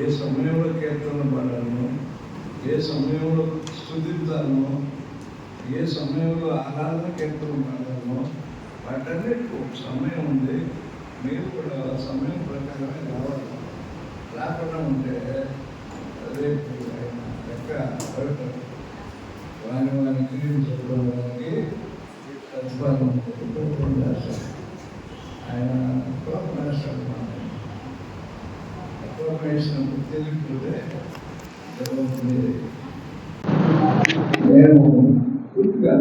ఏ సమయంలో కీర్తన పాడాను, ఏ సమయంలో స్తుతించాను, ఏ సమయంలో ఆరాధన కీర్తన పాడాను, వాటన్నిటికీ ఒక సమయం ఉంది. మీరు కూడా సమయం ప్రకారమే రావాలి. రాకుండా ఉంటే రేపు ఆయన లెక్క పడతారు. వాని క్రియం చదవడానికి ప్రతిపాదన చేస్తారు. ఆయన కోపం వేస్తాడు. కోపం వేసినప్పుడు తెలియకపోతే జరుగుతుంది. నేను పూర్తిగా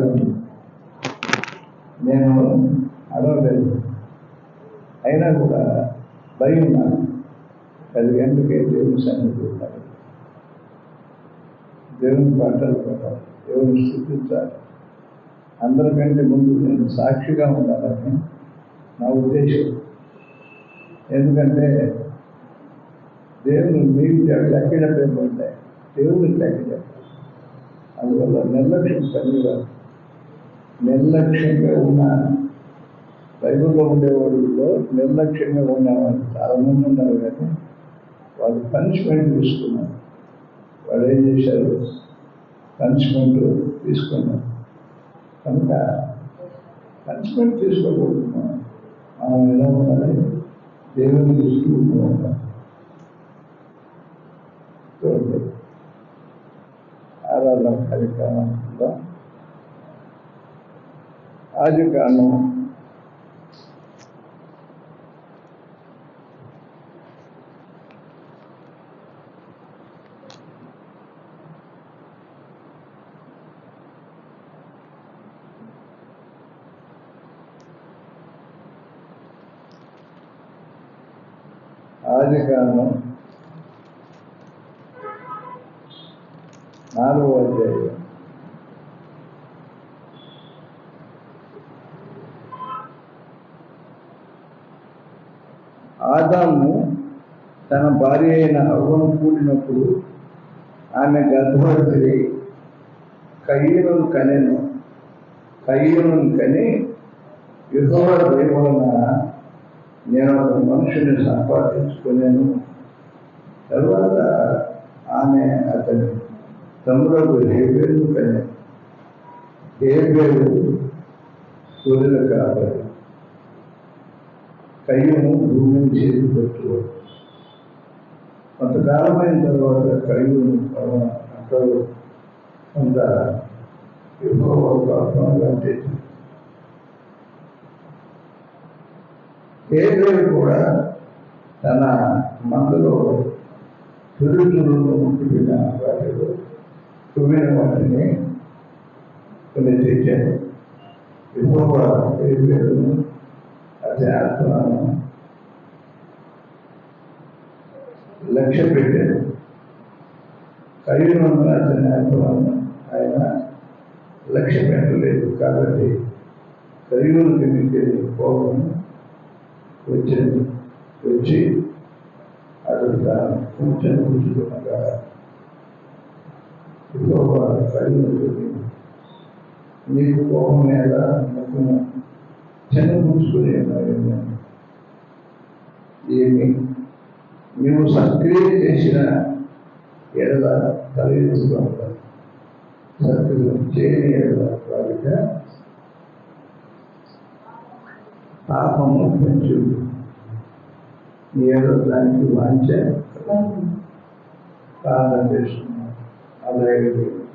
నేను అడవలేదు, అయినా కూడా భయం నాకు. 10 గంటలకే దేవుని సన్నిధి ఉంటారు, దేవుని పాటలు పెట్టాలి, దేవుని స్థుతించాలి. అందరికంటే ముందు నేను సాక్షిగా ఉండాలని నా ఉద్దేశం. ఎందుకంటే దేవుని మీకు లెక్క చెప్పే దేవునికి లెక్క చెప్పాలి. అందువల్ల నిర్లక్ష్యం పనివారు నిర్లక్ష్యంగా ఉన్న బైబిల్లో ఉండేవాళ్ళలో నిర్లక్ష్యంగా ఉన్నవాళ్ళు చాలామంది ఉన్నారు. కానీ వాళ్ళు పనిష్మెంట్ తీసుకున్నారు. వాళ్ళు ఏం చేశారు? పనిష్మెంట్ తీసుకున్నారు. కనుక పనిష్మెంట్ తీసుకోకూడదు. మనం ఎలా ఉండాలి? దేవుని తీసుకుంటూ ఉంటాం. చూడండి, ఆరాధన కార్యక్రమంలో ఆదికాండం 4వ అధ్యాయం. ఆదాము తన భార్య అయిన హవ్వను కూడినప్పుడు ఆమె గర్భవతి కయీనును కనెను. కయీనును కని యెహోవా దయ వలన నేను ఒక మనుషుని సంపాదించుకున్నాను. తర్వాత ఆమె అతని తమ్ముడు హేబేలును కనెను. హేబేలు గొర్రెల కాపరి, కయ్యను భూమిని చేతి పెట్టుకోడు. కొంతకాలమైన తర్వాత కయ్యను అక్కడ కొంత యెహోవాకు తెచ్చి హేబేలు కూడా తన మందులో తురుతులను పుట్టిన వాటిలో తుమ్మిన వాటిని కొన్ని తెచ్చాను. యెహోవా హేబేలును అతని ఆత్మను లక్ష్య పెట్టాడు. కయ్యను అతని ఆత్మను ఆయన లక్ష్య పెట్టలేదు. కాబట్టి కయ్యూనుకి మీకు కోపం వచ్చి అతడు తాను కూర్చుండగా కయ్యూనుకి నీకు కోపం మీద ముఖము చెన్నపుచ్చుకుని ఏమి నీవు సక్రియ చేసిన ఎడల తలెత్తుగా ఉంటారు, సక్రియ చేయని ఎడల వారిగా పాపము పెంచు. నీ ఎడల దానికి వాంఛ ప్రార్థన చేస్తున్నాను. అలాగే గొప్ప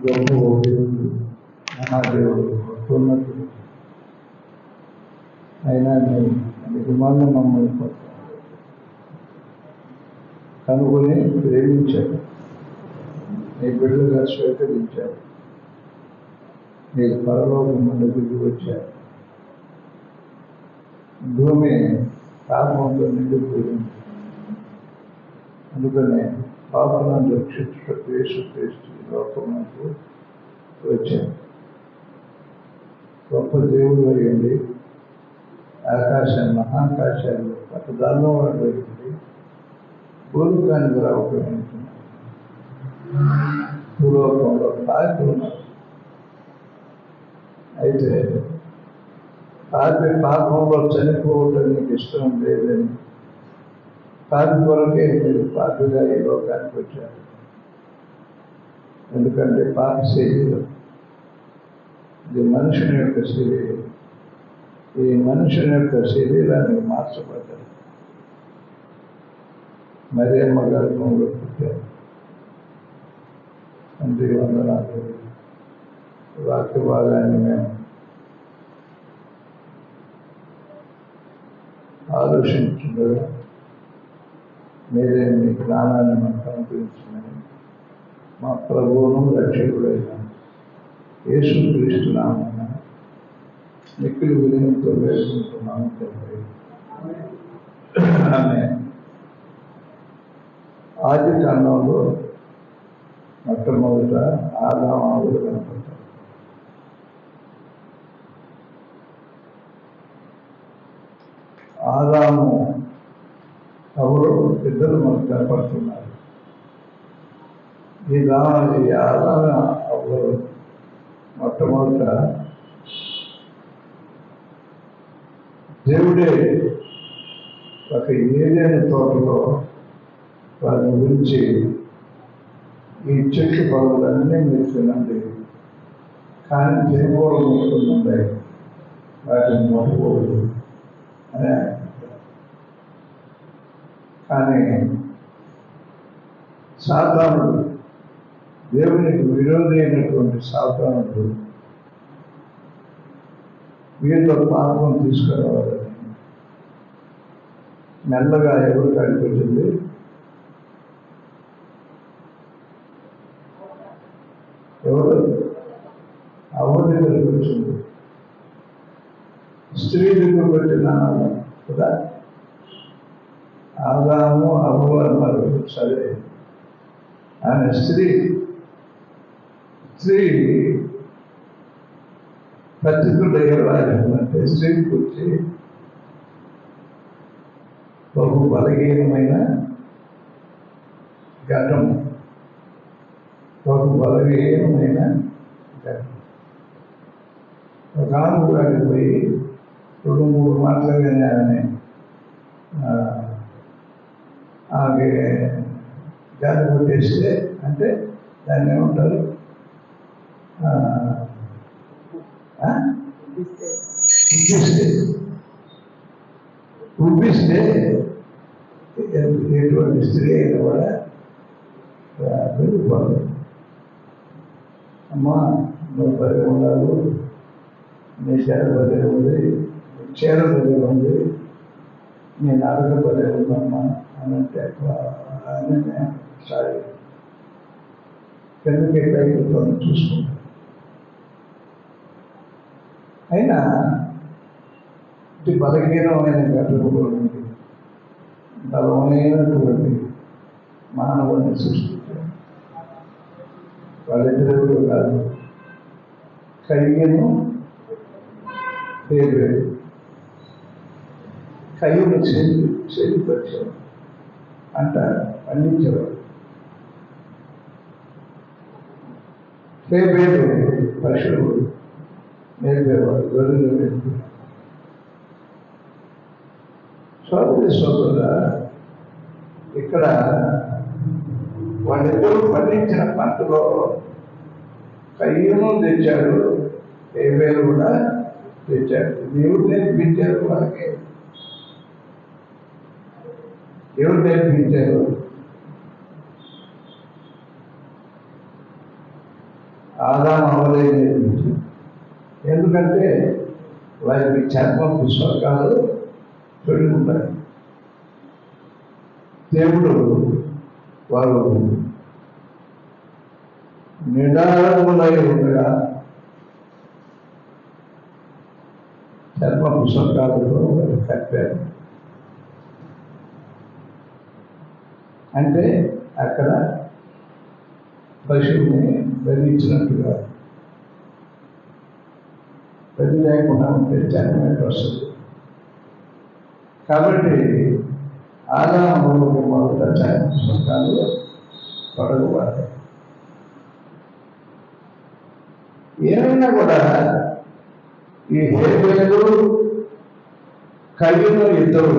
దేవుడు, మహాదేవుడు, ఉన్నతుడు అయినా నేను కుమారుని మమ్మల్ని కనుగొని ప్రేమించాడు. నీ బిడ్డలుగా స్వీకరించాడు. నీ పరలోకం దగ్గరికి వచ్చాడు. భూమి పాపంతో నిండిపోయింది. అందుకనే పాపలను రక్షించుటకు యేసుక్రీస్తు లోకమునకు వచ్చాడు. గొప్ప దేవుడు అయ్యండి. ఆకాశాన్ని మహాకాశాన్ని పట్టదాల్లో అడిగింది. భూలోకానికి రావటం భూలోకంలో తాకి ఉన్నారు. అయితే పాపి పాపంలో చనిపోవటం నీకు ఇష్టం లేదని పాపి కొరకే మీరు పాపిగా ఈ లోకానికి వచ్చారు. ఎందుకంటే పాపి శరీరం ఇది మనుషుని యొక్క శరీరం. ఈ మనుషుని యొక్క శరీరాన్ని మార్చబడ్డారు. మరియమ్మ గర్భంలో పుట్టారు. తండ్రి వందనాలు. వాక్య భాగాన్ని మేము ఆలోచించుండగా మీరే మీ జ్ఞానాన్ని మాకు అనుగ్రహించమని మా ప్రభువును రక్షకుడైన యేసుక్రీస్తు నామమున మిక్కిలి వినయంతో వేడుకుంటున్నాము తండ్రి. ఆమేన్. ఆది కాండంలో మొట్టమొదట ఆదాము కనపడతారు. ఆదాము హవ్వ ఇద్దరు మనకు కనపడుతున్నారు. ఈ ఆదాము హవ్వ మొట్టమొదట దేవుడే ఒక ఏదైనా తోటలో వారిని గురించి ఈ చెట్టు పనులన్నీ మీరు తినండి, కానీ తినకూడదు ఉన్నాయి, వాటిని మొట్టకూడదు అని. కానీ సాతానుడు, దేవునికి విరోధి అయినటువంటి సాతానుడు వీరితో పాపం తీసుకురావాలని మెల్లగా ఎవరు కనిపించింది? ఎవరు? అవ్వ దగ్గరికి వచ్చింది. స్త్రీ దగ్గర పెట్టిన కదా, ఆదాము అవ్వ అన్నారు. సరే, ఆయన స్త్రీ పత్రికలు ఎగరవాలంటే స్త్రీకి వచ్చి బహు బలహీనమైన ఘటం, బహు బలహీనమైన ఘటం. ఒక ఆమె పోయి 2-3 మాటలుగానే ఆమె గాలి కొట్టేస్తే, అంటే దాన్ని ఏమంటారు, ఉబ్బిస్తే ఎటువంటి స్త్రీ అయినా కూడా పెరిగిపోదు. అమ్మా, నువ్వు పరి ఉండాలి, నీ చీర పదే ఉంది, చీర పదే ఉంది, నీ నడక పదే ఉందమ్మా అని అంటే సారీ కిందకి పైకి చూసుకుంటాను. అయినా ఇది బలహీనమైన ఘటనటువంటి బలమైనటువంటి మానవుడిని సృష్టించారు. వాళ్ళిద్దరు కాదు, కయ్యను హేబేలు. కయ్యను చెల్లిపరిచారు అంటారు, పండించేవారు. హేబేలు పశువులు మేపేవారు, గొర్రెలు మేపేవారు. సోదరుడా, ఇక్కడ వాళ్ళిద్దరూ పండించిన పంటలో కయ్యను తెచ్చాడు, హేబేలు కూడా తెచ్చాడు. దేవుడు నేర్పించారు వాళ్ళకి. ఎవరు నేర్పించారు? ఆదాము అవ్వలే నేర్పించారు. ఎందుకంటే వారికి చర్మ పుస్తకాలు పెరుగుతాయి. దేవుడు వారు నిడారములై ఉండగా చర్మ పుస్తకాలతో వారు కప్పారు. అంటే అక్కడ పశువుని బలిచ్చినట్టుగా, బలి లేకుండా ఉంటే చర్మం వస్తుంది. కాబట్టి ఆదాము మొదట చర్మ పుస్తకాలు తొలగబడ్డాయి. ఏమైనా కూడా ఈ హేబేలు కయ్యూను ఇద్దరు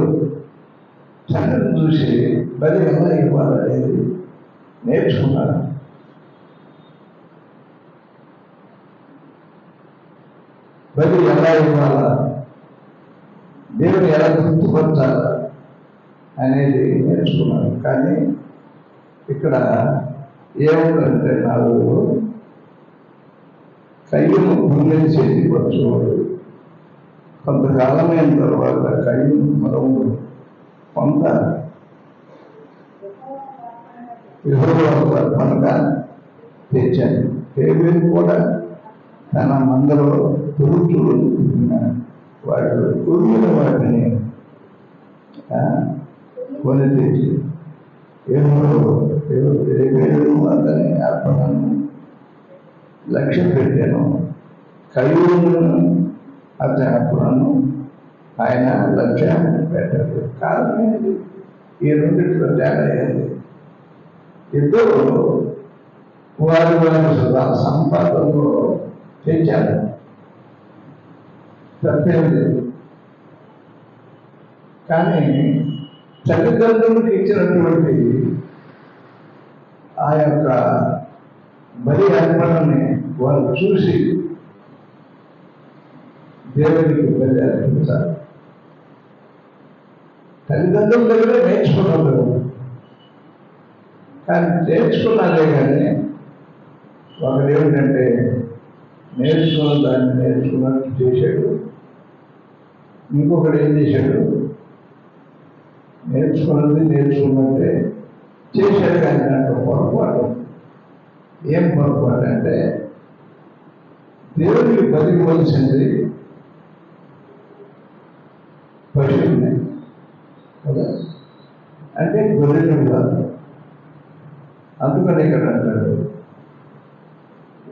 తండ్రిని చూసి బలి ఎలా ఇవ్వాలనేది నేర్చుకున్నారు. బలి ఎలా ఇవ్వాలా, దేవుని ఎలా గుర్తుపరచాలా అనేది నేర్చుకున్నారు. కానీ ఇక్కడ ఏముందంటే నాకు కయ్యూను గుండెని చేతికి వచ్చేవాడు. కొంతకాలమైన తర్వాత కయ్యూను మరొకడు కొంత యెహోవా అర్పణగా తెచ్చాను. హేబేలు కూడా తన మందలో పురుగులు వాటిలో పురుగుల వాటిని కొని తెచ్చి హేబేలు అతని అర్పణను లక్ష్యం పెట్టాను. కయ్యూను అతని అర్పణను ఆయన లక్ష్యం పెట్టాడు. కారణం ఏంటి? ఈ రెండింటిలో తేడా ఏంటి? ఇద్దరు వారి సంపాదనలో తెచ్చారు, తప్పేం లేదు. కానీ తల్లిదండ్రులకు ఇచ్చినటువంటి ఆ యొక్క బలి అర్పణని వాళ్ళు చూసి దేవుడికి బలి అర్పించాలి. తల్లిదండ్రుల దగ్గరే నేర్చుకున్నారు. కానీ నేర్చుకున్నారే కానీ ఒకడు ఏమిటంటే నేర్చుకున్న దాన్ని నేర్చుకున్నట్టు చేశాడు. ఇంకొకడు ఏం చేశాడు? నేర్చుకున్నట్టే చేశాడు. కానీ దాంట్లో పొరపాటు. ఏం పొరపాటు అంటే దేవుడికి బతికివలసింది పశువుని కదా, అంటే గొర్రెలు కాదు. అందుకని ఇక్కడ అంటాడు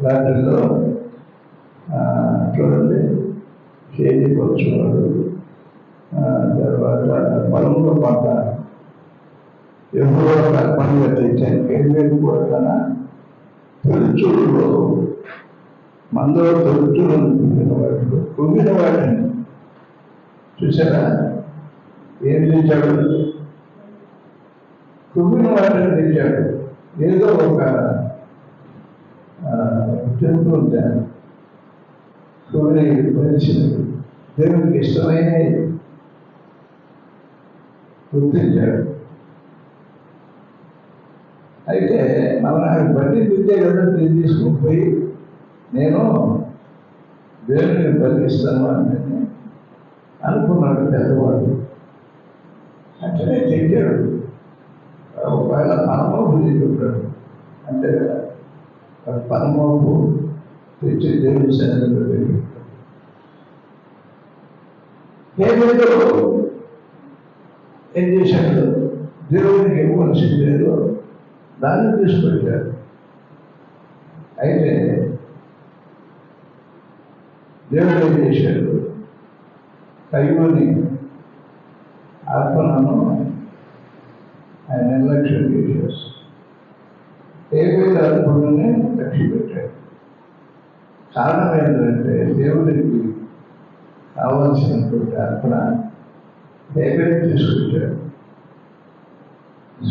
వాటిల్లో చూడండి, చేతికి వచ్చేవాడు, తర్వాత పొలంలో పంట యెహోవా అర్పణగా తెచ్చాను. హేబేలు కూడా తన తొలిచూరులో మందలో తొలిచూరును కుంగిన వాటిని చూసారా? ఏం తెచ్చాడు? కుంగిన వాటిని తెచ్చాడు. ఏదో ఒక జంతువు ఉంటాను కుంగిన పరిచినది దేవునికి ఇష్టమైన గుర్తించాడు. అయితే మనం బట్టి విద్య కదా తీసుకుని పోయి నేను దేవుడిని బలిస్తాను అని అనుకున్నాడు పెద్దవాడు. అంటే తెచ్చాడు. ఒకవేళ పరమోపు చెప్పాడు అంతే కదా, పరమోపు తెచ్చి దేవుడి సన్నిధిలో పెట్టాడు. హేబేలు ఏం చేశాడు? దేవుడికి ఇవ్వవలసింది లేదో దాన్ని తీసుకొచ్చాడు. అయితే దేవుడు ఏం చేశాడు? కయ్యూని అర్పణను ఆయన నిర్లక్ష్యం చేశాడు. హేబేలు అర్పణని లక్ష్య పెట్టాడు. కారణం ఏంటంటే దేవుడికి కావాల్సినటువంటి అర్పణ హేబేలు తీసుకొచ్చాడు.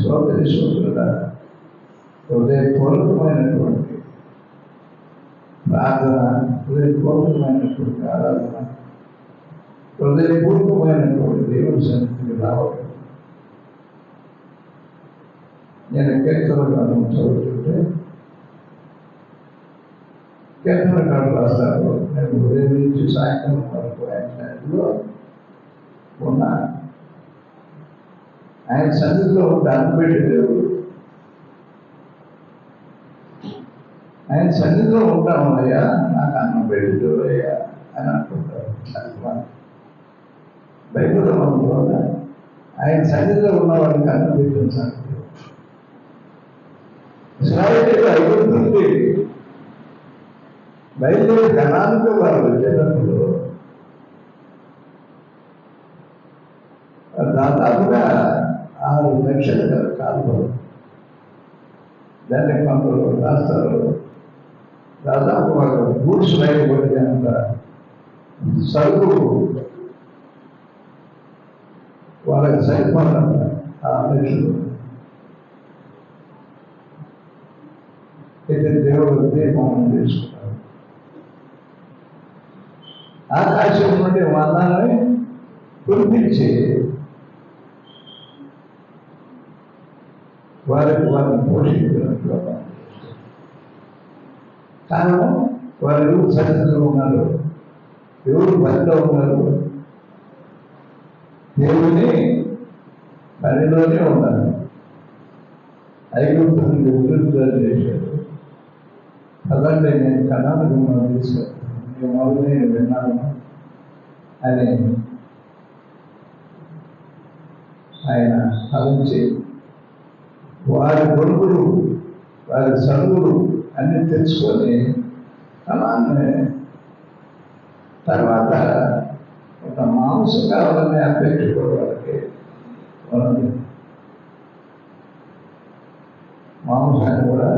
సోదరుడా, హృదయపూర్వకమైనటువంటి ప్రార్థన, హృదయపూర్వకమైనటువంటి ఆరాధన, హృదయపూర్వకమైనటువంటి దేవుడి సన్నిధికి రావడం. నేను కీర్తనకాలను చదువుతుంటే కీర్తనకారులు రాస్తారు, నేను ఉదయం నుంచి సాయంత్రం వరకు ఆయన సన్నిధిలో ఉన్నాను. ఆయన సన్నిధిలో ఉంటే అన్నపెట్టి దేవుడు, ఆయన సన్నిధిలో ఉంటాము అయ్యా, నాకు అన్నం పెట్టి అయ్యా అని అనుకుంటారు. బైబిల్లో మనం ఆయన సన్నిధిలో ఉన్న వాడికి అన్నం పెట్టిన సంగతి ఇశ్రాయేలీయులు ఐగుప్తు నుండి బయలుదేరి కనానుకు వారు వచ్చేటప్పుడు దాదాపుగా 6 లక్షల కాలువలు, దాన్ని కొందరు రాస్తారు దాదాపు వాళ్ళు గూడ్స్ రైలు పడినంత సరుకు వాళ్ళకి సరిపడాలి ఆ మనుషులు. అయితే దేవుడు దీపం చేసుకున్నారు. ఆకాశం నుండి మన్నాన్ని కురిపించి వారిని పోషించినట్లు. కారణం వారు ఎవరు సన్నిధిలో ఉన్నారు, ఎవరు పనిలో ఉన్నారు, దేవుని పనిలోనే ఉన్నారు. ఐగుప్తు నుండి విడుదల చేశాడు. అలాంటి నేను కన్నాను మిమ్మల్ని తీసుకెళ్తాను, మొదలు నేను విన్నాను అని ఆయన ఫలించి వారి కొడుకులు వారి చదువులు అన్ని తెచ్చుకొని కణాన్ని తర్వాత ఒక మాంసం కావాలనే అపేక్ష కూడా వాళ్ళకి ఉన్నది. మాంసాన్ని కూడా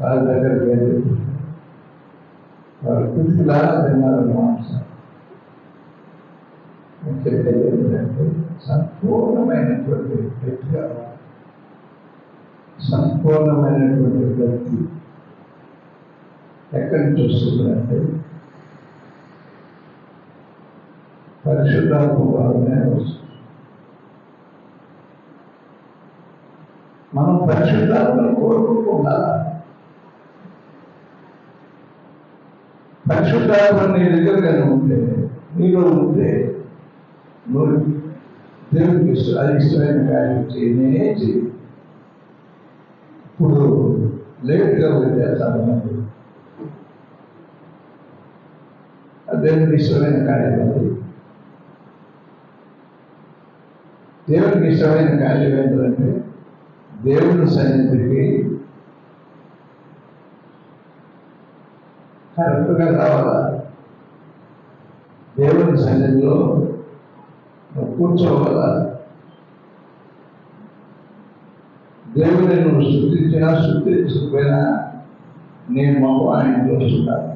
వాళ్ళ దగ్గర లేదు. వాళ్ళు కుర్తిలా తిన్నారు మాంసం. ఏంటంటే సంపూర్ణమైనటువంటి వ్యక్తిగా, సంపూర్ణమైనటువంటి వ్యక్తి ఎక్కడి నుంచి వస్తుందంటే పరిశుద్ధాత్మ భావనే వస్తుంది. మనం పరిశుద్ధాత్మను కోరుకుంటున్నారా? పరిశుద్ధాత్మ నీ దగ్గరగా ఉంటే, నీలో ఉంటే నువ్వు దేవుడికి ఇష్టమైన కార్యం చేయనే చేయి. ఇప్పుడు లేట్గా వచ్చేస్తాను, దేవుడికి ఇష్టమైన కార్యం అది. దేవుడికి ఇష్టమైన కార్యం ఏంటంటే దేవుని సన్నిధికి కరెక్ట్గా రావాలా. దేవుని సన్నిధిలో కూర్చోవాలా. దేవుని నువ్వు శుద్ధించినా శుద్ధించకపోయినా నీ మొహం ఆయన చూస్తున్నాను.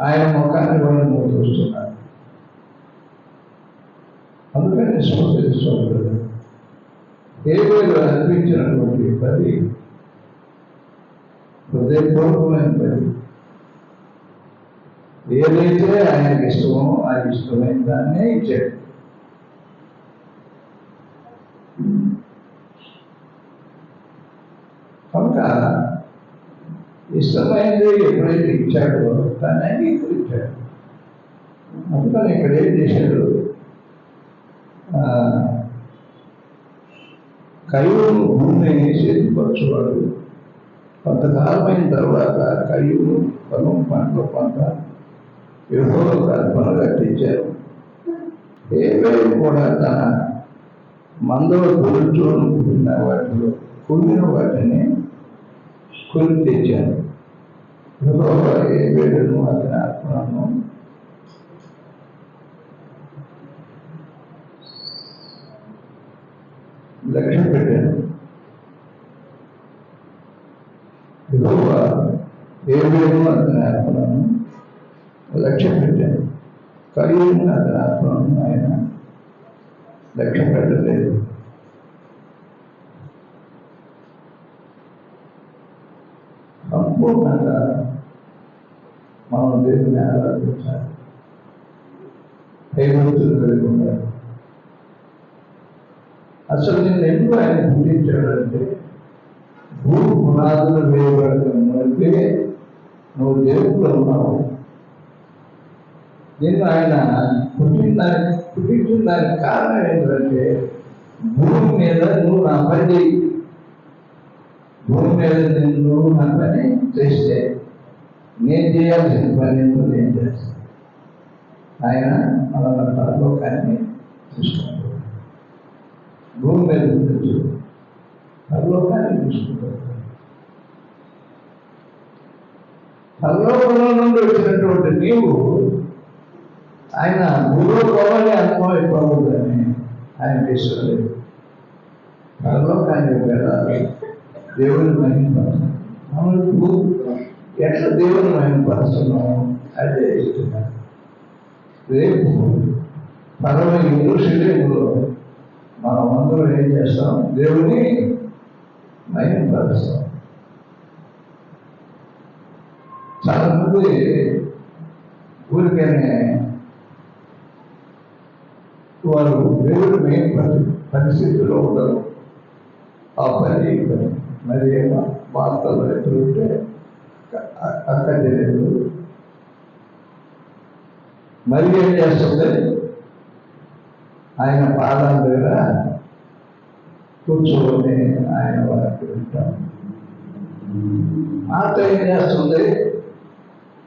ఆయన ముఖాన్ని కూడా నువ్వు చూస్తున్నాను. అందుకని శోధించుకోలేదు. దేవుడు అనిపించినటువంటి పని హృదయపూర్వకమైన పని. ఏదైతే ఆయనకి ఇష్టమో ఆ ఇష్టమైన దాన్నే ఇచ్చాడు. కనుక ఇష్టమైనది ఎప్పుడైతే ఇచ్చాడో దాన్ని అంగీకరించాడు. అందుకని ఇక్కడ ఏం చేశాడు, కయ్యూను భూమిని చేతిపరచువాడు. కొంతకాలమైన తర్వాత కయ్యూను పొలం పంటలో కొంత యెహోవాకు అర్పణగా తెచ్చారు. హేబెలు కూడా తన మందలో కూర్చొని వాటిలో కుళ్ళిన వాటిని కొని తెచ్చారు. యెహోవా హేబెలును అతని అర్పణను లక్ష్య పెట్టాడు. యెహోవా హేబెలును అతని అర్పణను లక్ష్య పెట్టాడు. కయ్యూను అతని అర్పణను ఆయన లక్ష్య పెట్టలేదు. సంపూర్ణంగా మనం దేవుని ఆరాధించాలి. భయభక్తులు కలిగి ఉండాలి. అసలు నేను ఎందుకు ఆయన పుట్టించాడంటే భూ పునాదులు వేయబడితే నువ్వు దేవుడిలో ఉన్నావు. నేను ఆయన పుట్టించిన దానికి కారణం ఏంటంటే భూమి మీద నువ్వు నా పని, భూమి మీద నువ్వు నా పని చేస్తే నేను చేయాల్సిన పని నేను చేస్తాను. ఆయన మన పరలోకాన్ని చూసుకుంటాడు. భూమి మీద ఉండొచ్చు, పరలోకాన్ని చూసుకుంటాడు. పరలోకంలో నుండి వచ్చినటువంటి నీవు ఆయన భూలోకాన్ని అనుభవించకూడదని ఆయనకి ఇష్టం లేదు. పరలోకాన్ని వెళ్ళాలి, దేవుని మహిమపరచాలి. మనం ఎట్లా దేవుని మహిమపరుస్తున్నాము? అదే ఇస్తున్నారు. రేపు పరమయుడు శరీరంలో మనం అందరం ఏం చేస్తాం? దేవుని మహిమపరుస్తాం. చాలా మంది ఊరికనే వారు దేవుడు పరిస్థితుల్లో ఉండరు. ఆ పని మరి ఏమో వార్తలు ఎదురుంటే అక్క తెలియదు. మరి ఏం చేస్తుంది? ఆయన పాదాల దగ్గర కూర్చోని ఆయన వారికి వింటాం. మాట ఏం చేస్తుంది?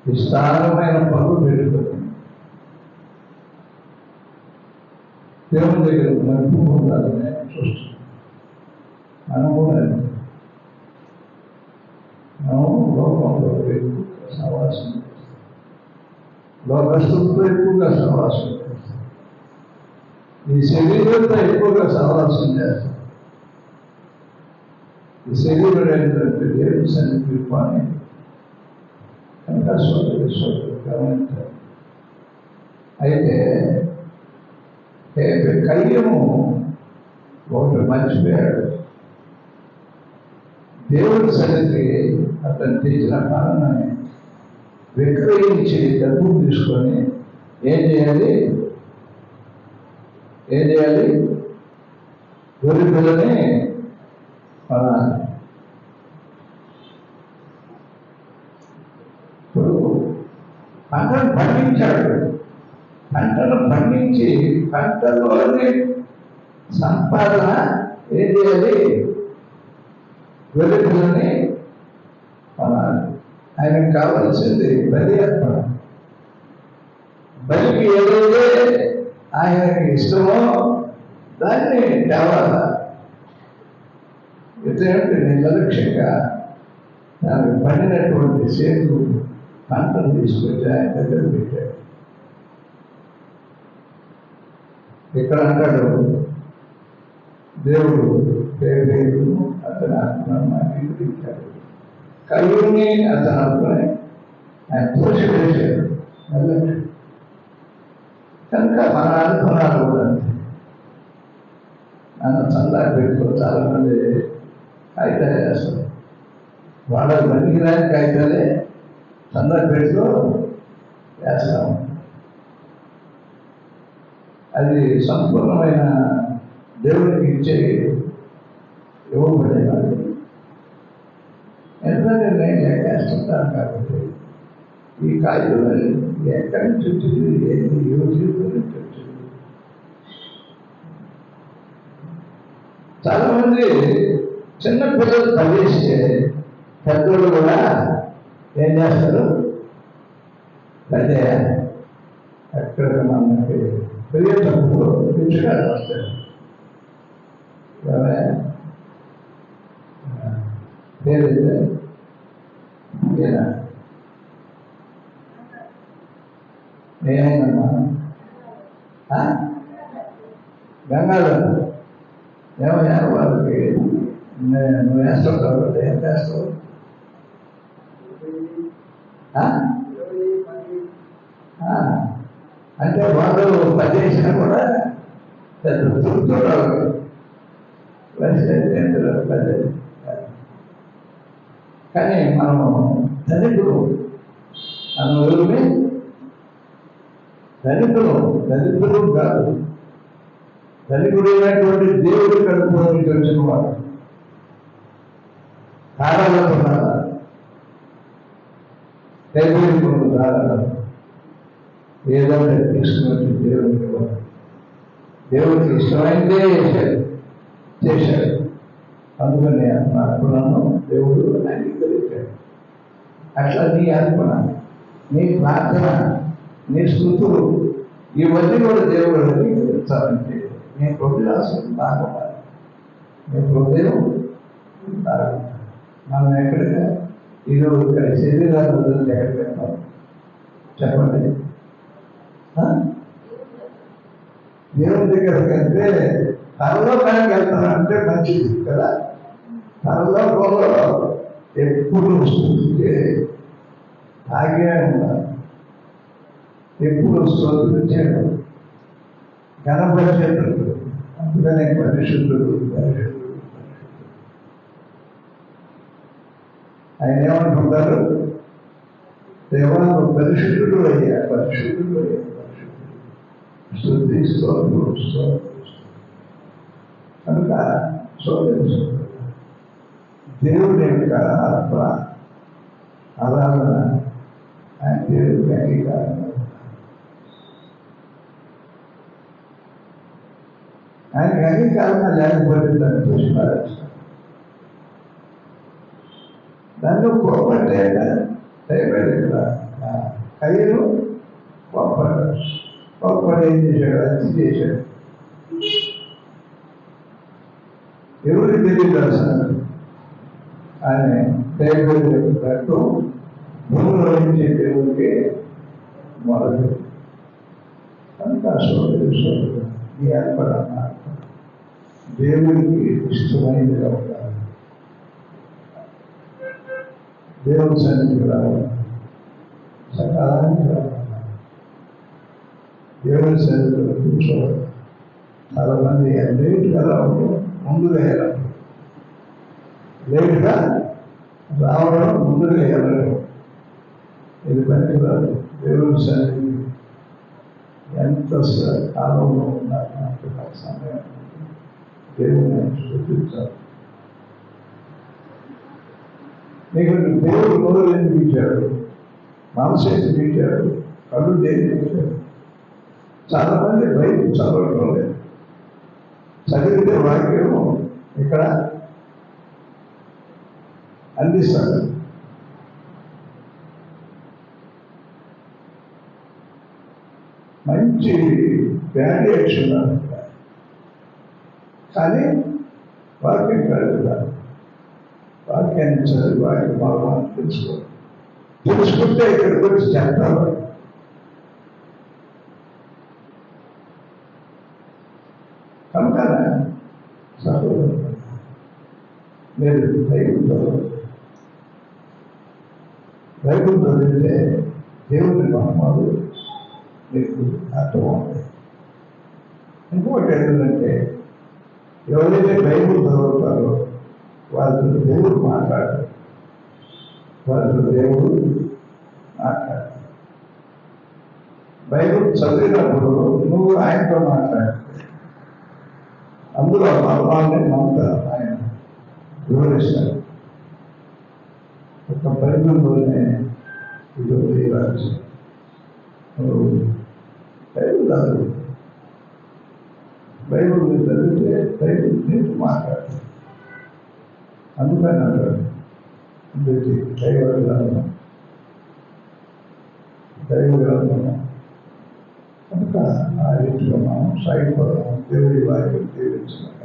విస్తారమైన పనులు పెరుగుతుంది. దేవుని దగ్గర మనుపు ఉండాలని చూస్తుంది. మనం కూడా మనం లోకంలో ఎక్కువగా సహవాసం చేస్తాం. లోకస్తులతో ఎక్కువగా సహవాసం చేస్తాం. ఈ శరీరంతో ఎక్కువగా సహవాసం చేస్తాం. ఈ శరీరం ఏంటంటే దేవుని సన్నిధి పని కనుక గమనించాలి. అయితే కయ్యము ఒకటి మర్చిపోయాడు. దేవుడి సన్నిధికి అతను తెచ్చిన కారణాన్ని విక్రయించి డబ్బు తీసుకొని ఏం చేయాలి? గొర్రె పిల్లని కొనాలి. ఇప్పుడు పంటను పండించాడు. పంటను పండించి పంటలోని సంపాదన ఏం చేయాలి? గొర్రె పిల్లని కొనాలి. ఆయనకు కావాల్సింది బలి అర్పణ. బలికి ఏదైతే ఆయనకి ఇష్టమో దాన్ని తేవాల. ఎందుకంటే నిర్లక్ష్యంగా దానికి పండినటువంటి సేపు పంటను తీసుకొచ్చి ఆయన దగ్గర పెట్టాడు. ఇక్కడ అంటాడు దేవుడు పేరు అతని ఆత్మను అంగీకరించాడు. కయ్యూని అతను అనుకుని ఆయన పోషించాడు. కనుక మన అనుకున్నాడు కూడా నన్ను చల్లారి పెట్టుకో. చాలా మంది కాగితాలు చేస్తారు. వాళ్ళకి పనికిరాని కాగితాలే చల్లారి పెట్టుకో వేస్తాము. అది సంపూర్ణమైన దేవుడికి ఇచ్చే ఇవ్వబడేది. ఎందుకంటే నేను చేస్తుంటాను కాబట్టి ఈ కాగితాలు ఎక్కడి నుంచి వచ్చింది, ఏంటి, ఎవరి జీవితం నుంచి వచ్చింది. చాలా మంది చిన్న పిల్లలు తల్లిస్తే పెద్దోళ్ళు కూడా ఏం చేస్తారు? అదే ఎక్కడ మనకి పెరిగే తప్పులు పిచ్చుకాలు వస్తాయి. పేరు నేనమ్మా గంగాధర్ ఏమయ్యా వాళ్ళకి నువ్వు వేస్తుంటావు. ఏం చేస్తావు? అంటే వాళ్ళు పని చేసినా కూడా పెద్ద తృప్తున్నారు. కానీ మనము ధనికులు, మనం ఎవరిని ధనికులు కాదు. ధనికుడైనటువంటి దేవుడి కడుపు నుంచి వచ్చిన వాడు కారణాలు ఏదో తీసుకుని దేవుడికి ఇష్టమైందే చేశాడు. అందుకని అనుకున్నాను దేవుడు అంగీకరించాడు. అట్లా నీ అనుకున్న, నీ ప్రార్థన, నీ స్థుతులు ఇవన్నీ కూడా దేవుడు అంగీకరించాలంటే నీ హృదయాసం బాగుండాలి. నీ హృదయం బాగుండాలి. మనం ఎక్కడిగా ఈరోజు ఇక్కడ శరీరాలు ఎక్కడికి వెళ్తాం చెప్పండి? దేవుని దగ్గరికి వెళ్తే పరలోకానికి వెళ్తానంటే మంచిది కదా. పరలోకంలో ఎప్పుడు ఆగే ఉండాలి. ఎప్పుడు స్తోత్రించాడు, కనపరిచాడు. అందుకనే పరిశుద్ధుడు పరిశుద్ధుడు. ఆయన ఏమనుకుంటారు? దేవా పరిశుద్ధుడు అయ్యా, పరిశుద్ధుడు అయ్యా, పరిశుద్ధుడు. స్తుతి స్తోత్రం కనుక సోదరి దేవుడి యొక్క ఆరాధన ఆయన దేవుడికి అంగీకారం. ఆయనకి అంగీకారంగా లేకపోతే దాన్ని చూసినారు. దాన్ని పోగొట్టే దయపడి కయ్యను గొప్పడు ఏం చేశాడు? అది చేశాడు. ఎవరికి తెలియదు అసలు ఆయన దయపడి రక్తం భూమిలో నుంచి దేవుడికి మొదలు. కనుక సోదరు ఈ ఏర్పడన్న దేవుడికి ఇష్టమైనదిగా ఉండాలి. దేవుడి సన్నిధికి రావాలి, సకాలానికి రావాలి, దేవుడి సన్నిధిలో కూర్చోవాలి. చాలా మంది లేటుగా రావడం, ముందుగా వెళ్ళడం, లేటుగా రావడం, ముందుగా వెళ్ళడం, ఇది పనికి రాదు. దేవుడి సన్నిధి ఎంత కాలంలో ఉన్నారు, అంత సమయం దేవుని చూపించాలి. నీకు దేవుడు నోరు ఎందుకు ఇచ్చాడు? మనసు ఎందుకు ఇచ్చాడు? కళ్ళు దేనికి ఇచ్చాడు? చాలా మంది బయట చదవడం లేదు. చదివితే వాక్యం ఇక్కడ అందిస్తాడు. మంచి బ్యారియర్స్ ఉన్నారు, కానీ వాక్యం కలుగుతారు. వాక్యాన్ని చదివి వాక్య భావాన్ని తెలుసుకుంటే ఇక్కడికి వచ్చి చెప్తారు. కనుక సహోదరు మీరు బైబుల్ చదివితే దేవుని మహిమలు మీకు అర్థమవుతాయి. ఇంకొకటి ఏంటంటే, ఎవరైతే బైబుల్ చదువుతారో వాళ్ళతో దేవుడు మాట్లాడారు, వాళ్ళతో దేవుడు మాట్లాడారు. బైబుల్ చదివినప్పుడు నువ్వు ఆయనతో మాట్లాడు. అందులో మర్మాన్ని మమత ఆయన వివరిస్తారు. ఒక పరిణంలోనే ఇది రాజు బైబుల్ కాదు, బైబుల్ మీద చదివితే బైబుల్ నీకు మాట్లాడు. అందుకని అంటారు దైవ గ్రంథం కనుక ఆ రీతిలో మనం సాగిపోదాం. దేవుడి వారికి దీవించాలి.